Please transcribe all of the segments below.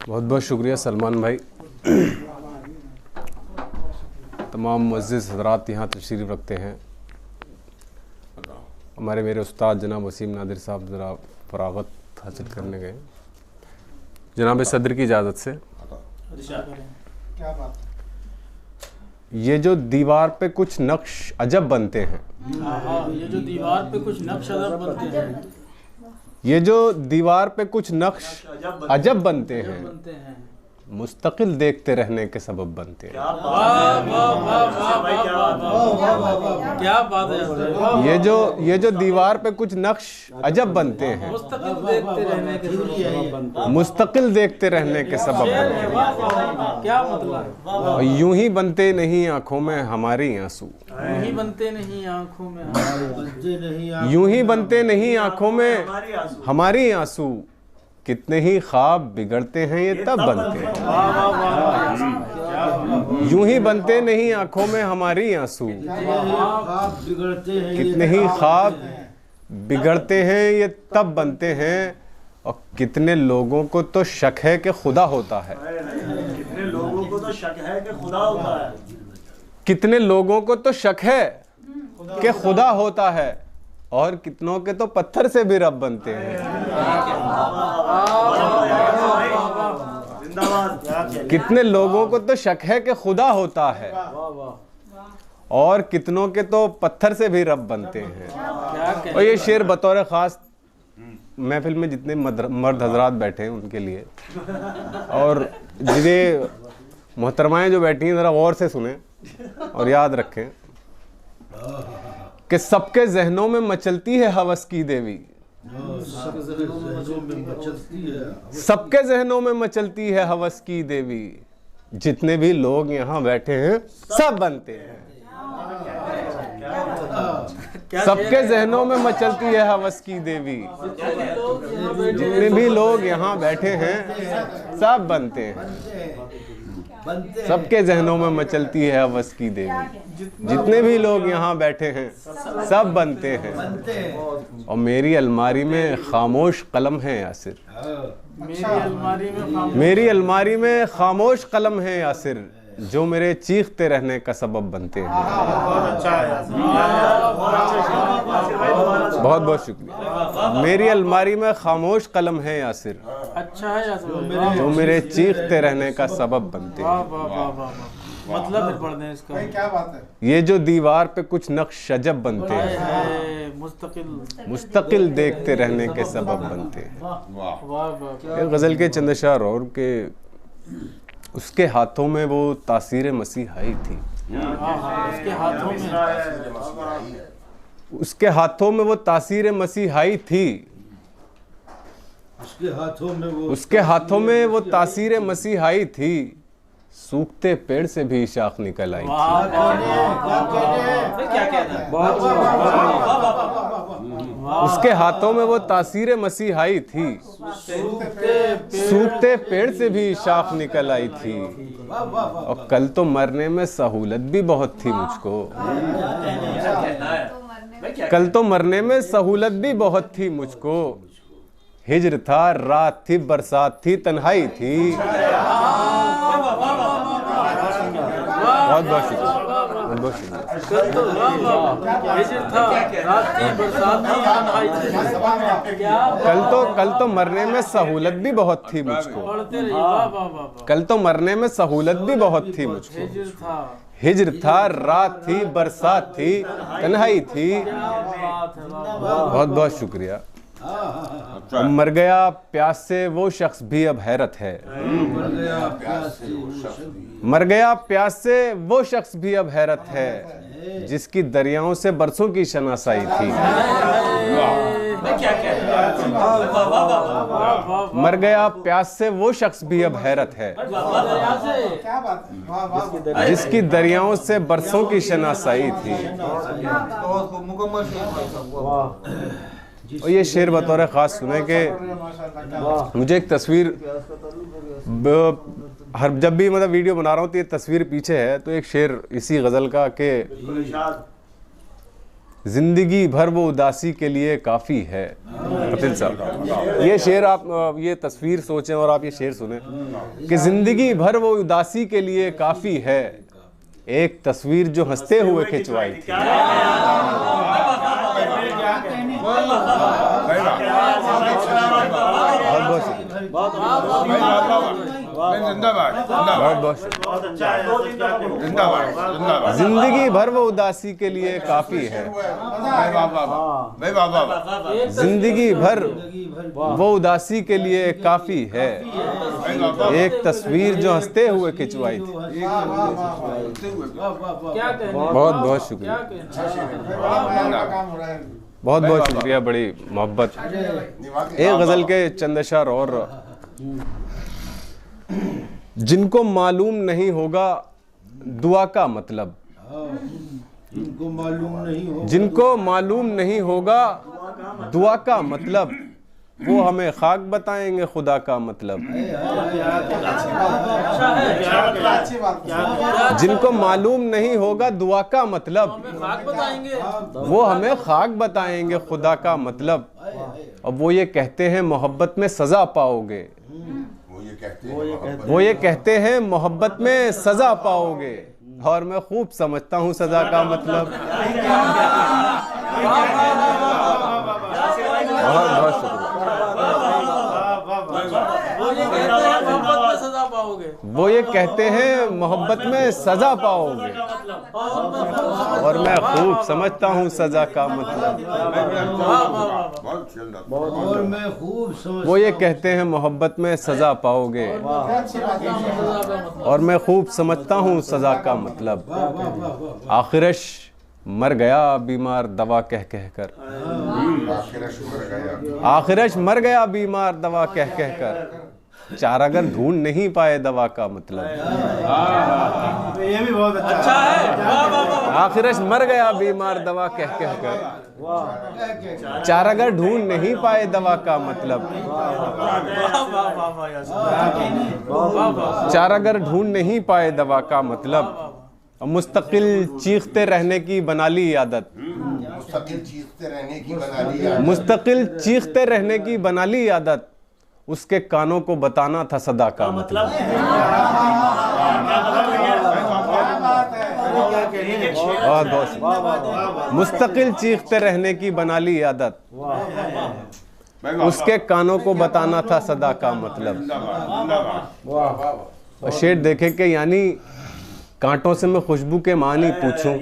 बहुत बहुत शुक्रिया सलमान भाई। तमाम मुअज़्ज़िज़ हज़रात यहाँ तशरीफ़ रखते हैं। हमारे मेरे उस्ताद जनाब वसीम नादिर साहब ज़रा फ़राग़त हासिल करने गए, जनाब सदर की इजाज़त से। क्या बात? ये जो दीवार पे कुछ नक्श अजब बनते हैं, ये जो दीवार पे कुछ नक्श अजब बनते हैं, ये जो दीवार पे कुछ नक्श अजब बनते हैं, मुस्तकिल देखते रहने के सबब बनते हैं। क्या बात है। ये जो दीवार पे कुछ नक्श अजब बनते हैं, मुस्तकिल देखते रहने के सबब बनते हैं। मुस्तकिल देखते रहने के सबब बनते हैं। क्या मतलब? और यूं ही बनते नहीं आंखों में हमारी आंसू, यूं ही बनते नहीं आंखों में, यूं ही बनते नहीं आंखों में हमारी आंसू। कितने ही ख्वाब बिगड़ते हैं ये तब बनते हैं। यूं ही बनते नहीं आंखों में हमारी आंसू, कितने ही ख्वाब बिगड़ते हैं ये तब बनते हैं। और कितने लोगों को तो शक है कि खुदा होता है, कितने लोगों को तो शक है कि खुदा होता है, कितने लोगों को तो शक है कि खुदा होता है, और कितनों के तो पत्थर से भी रब बनते हैं। कितने लोगों को तो शक है कि खुदा होता है, और कितनों के तो पत्थर से भी रब बनते हैं। और ये शेर बतौर ख़ास महफिल में जितने मर्द हजरात बैठे हैं उनके लिए, और जिन्हें मोहतरमाएँ जो बैठी हैं ज़रा गौर से सुने और याद रखें कि सबके जहनों में मचलती है हवस की देवी, सबके जहनों में मचलती है हवस की देवी। जितने भी लोग यहाँ बैठे हैं सब बनते हैं। सबके जहनों में मचलती है हवस की देवी, जितने भी लोग यहाँ बैठे हैं सब बनते हैं। सबके जहनों में मचलती है हवस की देवी, जितने भी लोग यहाँ बैठे हैं सब बनते हैं। और मेरी अलमारी में खामोश कलम है यासिर, मेरी अलमारी में खामोश कलम है यासिर, जो मेरे चीखते रहने का सबब बनते हैं। बहुत बहुत शुक्रिया। मेरी अलमारी में खामोश कलम है यासिर, अच्छा है यासिर, जो मेरे चीखते रहने का सबब बनते हैं। मतलब फिर पढ़ दें इसका। क्या बात है? ये जो दीवार पे कुछ नक्श अजब बनते हैं, मुस्तकिल देखते रहने के सबब बनते हैं। ये गज़ल के चंद अशआर और के उसके हाथों में वो तासीर मसीहाई थी, उसके हाथों में वो तासीर मसीहाई थी, उसके हाथों में वो तासीर मसीहाई थी। सूखते पेड़ से भी शाख निकल आई थी। उसके हाथों में वो तासीर मसीहाई थी, सूखते पेड़ से भी शाख निकल आई थी। और कल तो मरने में सहूलत भी बहुत थी मुझको, कल तो मरने में सहूलत भी बहुत थी मुझको। हिज्र था, रात थी, बरसात थी, तन्हाई थी। बहुत बहुत शुक्रिया, बहुत बहुत शुक्रिया। कल तो मरने में सहूलत भी बहुत थी मुझको, कल तो मरने में सहूलत भी बहुत थी मुझको। हिज्र था, रात थी, बरसात थी, तन्हाई थी। बहुत बहुत शुक्रिया। मर गया प्यास से वो शख्स भी अब हैरत है, मर गया प्यास से वो शख्स भी अब हैरत है, जिसकी दरियाओं से बरसों की शनासाई थी। मर गया प्यास से वो शख्स भी अब हैरत है, जिसकी दरियाओं से बरसों की शनासाई थी। और ये शेर बतौर ख़ास सुने कि मुझे एक तस्वीर, हर जब भी मतलब वीडियो बना रहा हूँ तो ये तस्वीर पीछे है, तो एक शेर इसी गज़ल का कि जिंदगी भर वो उदासी के लिए काफ़ी है। कपिल साहब, ये शेर आप ये तस्वीर सोचें और आप ये शेर सुने कि जिंदगी भर वो उदासी के लिए काफ़ी है, एक तस्वीर जो हंसते हुए खिंचवाई थी। बहुत जिंदगी भर वो उदासी के लिए काफी है, जिंदगी भर वो उदासी के लिए काफी है, एक तस्वीर जो हंसते हुए खिंचवाई थी। बहुत बहुत शुक्रिया, बहुत बहुत शुक्रिया, बड़ी मोहब्बत। एक गजल के चंद अशआर और। जिनको मालूम नहीं होगा दुआ का मतलब, जिनको मालूम नहीं होगा दुआ का मतलब, वो हमें खाक बताएंगे खुदा का मतलब। जिनको मालूम नहीं होगा दुआ का मतलब, वो हमें खाक बताएंगे खुदा का मतलब। अब वो ये कहते हैं मोहब्बत में सजा पाओगे, वो ये कहते हैं मोहब्बत में सजा पाओगे, और मैं खूब समझता हूँ सजा का मतलब। बहुत बहुत शुक्रिया। वो ये कहते हैं मोहब्बत में सजा पाओगे, और मैं खूब समझता हूँ सजा का मतलब। वो ये कहते हैं मोहब्बत में सजा पाओगे, और मैं खूब समझता हूँ सजा का मतलब। आखिरश मर गया बीमार दवा कह कह कर, आखिरश मर गया बीमार दवा कह कह कर, चारागर ढूंढ नहीं पाए दवा का मतलब। ये भी बहुत अच्छा है। आखिरश मर गया बीमार दवा कह कह कर, चारागर ढूंढ नहीं पाए दवा का मतलब। चारागर ढूंढ नहीं पाए दवा का मतलब। मुस्तकिल चीखते रहने की बना ली आदत, मुस्तकिल चीखते रहने की बना ली आदत, उसके कानों को बताना था सदा का मतलब। मुस्तकिल चीखते रहने की बना ली आदत, उसके कानों को बताना था सदा का मतलब। और शेर देखे कि यानी कांटों से मैं खुशबू के मानी पूछूं,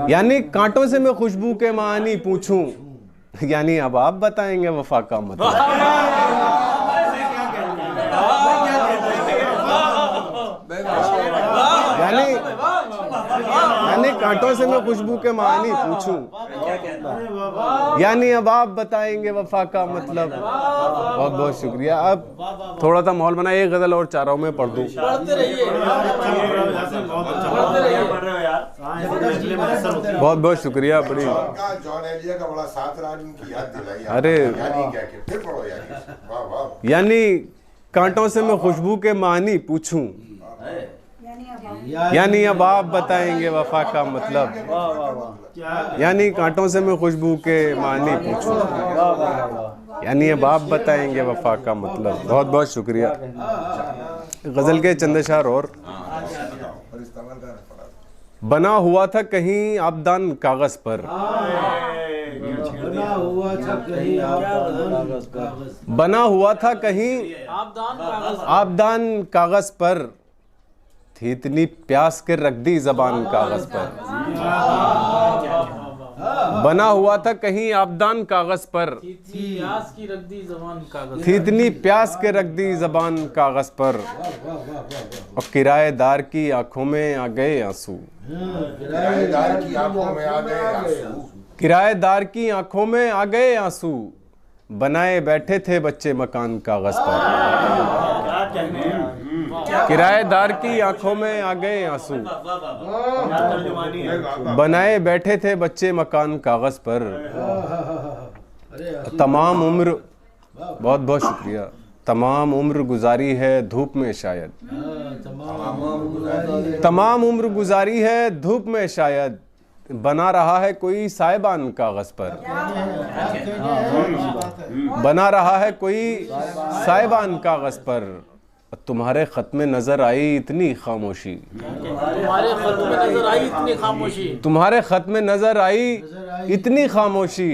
यानी कांटों से मैं खुशबू के मानी पूछूं, यानी अब आप बताएंगे वफा का मतलब। यानी कांटों से मैं खुशबू के मानी पूछूं, यानी अब आप बताएंगे वफा का मतलब। बहुत बहुत शुक्रिया। अब थोड़ा सा माहौल बना, एक गजल और चाह रहा हूँ मैं पढ़ दूँ। बहुत बहुत शुक्रिया। बड़ी जॉन एलिया का बड़ा साथ रहा, उनकी याद दिलाई। अरे फिर पढ़ो यार, वाह वाह। यानी कांटों से मैं खुशबू के मानी पूछूं, यानी अब आप बताएंगे वफा का मतलब। यानी कांटों से मैं खुशबू के मानी पूछूं, यानी अब आप बताएंगे वफा का मतलब। बहुत बहुत शुक्रिया। गजल के चंद अशआर और। बना हुआ था कहीं आबदान कागज पर, बना हुआ था कहीं आबदान कागज पर, थी इतनी प्यास के रख दी जबान कागज पर। बना हुआ था कहीं आबदान कागज पर, थी इतनी प्यास के रख दी जबान कागज पर, और किराएदार की आंखों में आ गए आंसू, किराएदार की आंखों में आ गए आंसू, किराएदार की आंखों में आ गए आंसू, बनाए बैठे थे बच्चे मकान कागज पर। किराएदार की आंखों में आ गए आंसू, बनाए बैठे थे बच्चे मकान कागज पर। तमाम उम्र, बहुत बहुत शुक्रिया, तमाम उम्र गुजारी है धूप में शायद, तमाम उम्र गुजारी है धूप में शायद, बना रहा है कोई साहिबान कागज पर, बना रहा है कोई साहिबान कागज पर, तुम्हारे खत में नजर आई इतनी खामोशी, तुम्हारे खत में नजर आई इतनी खामोशी, तुम्हारे खत में नजर आई इतनी खामोशी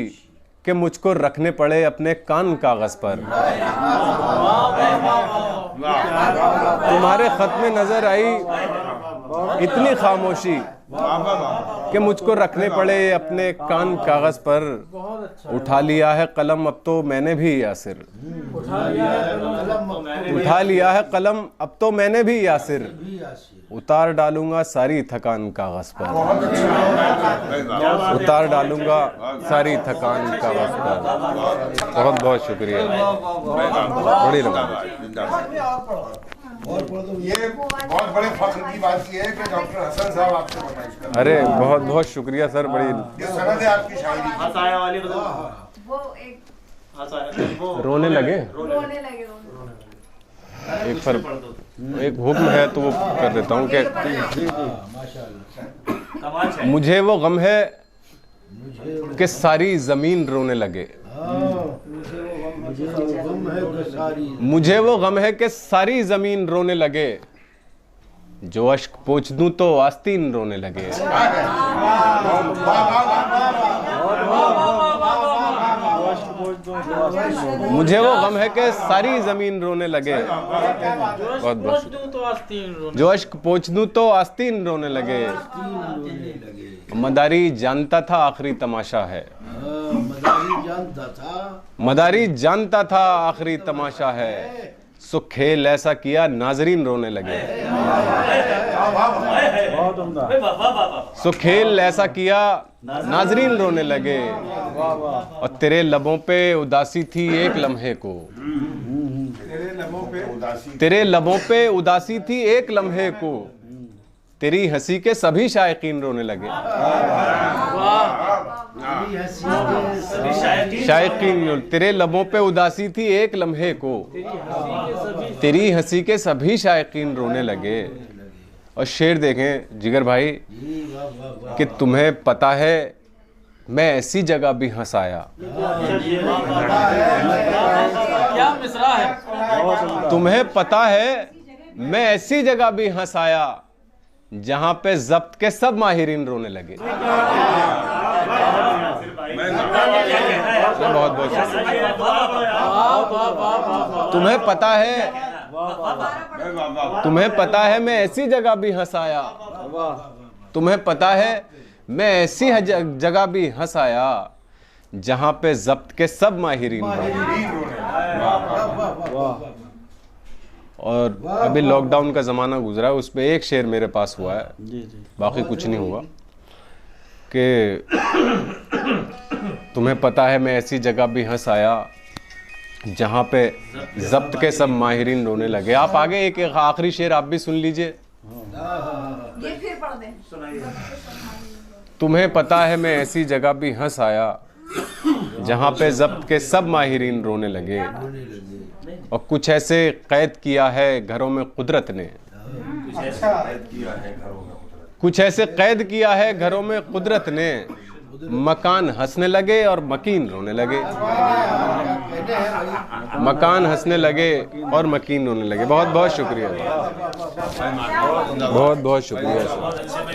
कि मुझको रखने पड़े अपने कान कागज पर। तुम्हारे खत में नजर आई इतनी खामोशी कि मुझको रखने पड़े अपने कान कागज पर। उठा लिया है कलम अब तो मैंने भी यासिर, उठा लिया है कलम अब तो मैंने भी यासिर, उतार डालूंगा सारी थकान कागज पर, उतार डालूंगा सारी थकान कागज पर। बहुत बहुत शुक्रिया, बड़ी ये बहुत बड़े फख्र की बात ये है कि डॉक्टर हसन साहब आपसे फरमाइश कर रहे हैं। अरे बहुत बहुत शुक्रिया सर, बड़ी ये सनद है आपकी शायरी की। हंसाया वाली बताओ। वो एक वो रोने लगे। रोने लगे एक पर एक हुक्म है तो वो कर देता हूँ कि तमाश है। मुझे वो गम है कि सारी जमीन रोने लगे, मुझे वो गम है कि सारी जमीन रोने लगे, जो अश्क पोंछ दूं तो आस्तीन रोने लगे। मुझे वो गम है कि सारी जमीन रोने लगे, बहुत बहुत, तो आस्तीन रोने, जो अश्क पोंछ दूं तो आस्तीन रोने लगे। मदारी जानता था आखिरी तमाशा है, मदारी जानता था आखिरी तमाशा है, सो खेल ऐसा किया नाजरीन रोने लगे। सो खेल ऐसा किया नाजरीन रोने लगे, और तेरे लबों पे उदासी थी एक लम्हे को, तेरे लबों पे उदासी थी एक लम्हे को, तेरी हंसी के सभी शायकीन रोने लगे। शायकीन, तेरे लबों पे उदासी थी एक लम्हे को, तेरी हंसी के सभी शायकीन रोने लगे। और शेर देखें जिगर भाई कि तुम्हें पता है मैं ऐसी जगह भी हंसाया, क्या मिसरा है, तुम्हें पता है मैं ऐसी जगह भी हंसाया, जहां पे जब्त के सब माहिरीन रोने लगे। बहुत बहुत तुम्हें पता है, तुम्हें पता है मैं ऐसी जगह भी हंसाया, तुम्हें पता है मैं ऐसी जगह भी हंसाया, जहां पे जब्त के सब माहिरीन और अभी लॉकडाउन का ज़माना गुजरा है, उस पर एक शेर मेरे पास हुआ है, बाकी कुछ नहीं हुआ, कि तुम्हें पता है मैं ऐसी जगह भी हंस आया जहाँ पे जब्त के सब माहिरीन रोने लगे। आप आगे एक आखिरी शेर आप भी सुन लीजिए। ये फिर पढ़ दें। तुम्हें पता है मैं ऐसी जगह भी हंस आया जहाँ पे जब्त के सब माहिरीन रोने लगे, और कुछ ऐसे कैद किया है घरों में कुदरत ने, कुछ ऐसे कैद किया है घरों में कुदरत ने, मकान हंसने लगे और मकीन रोने लगे, मकान हंसने लगे और मकीन रोने लगे। बहुत बहुत शुक्रिया, बहुत बहुत शुक्रिया सर।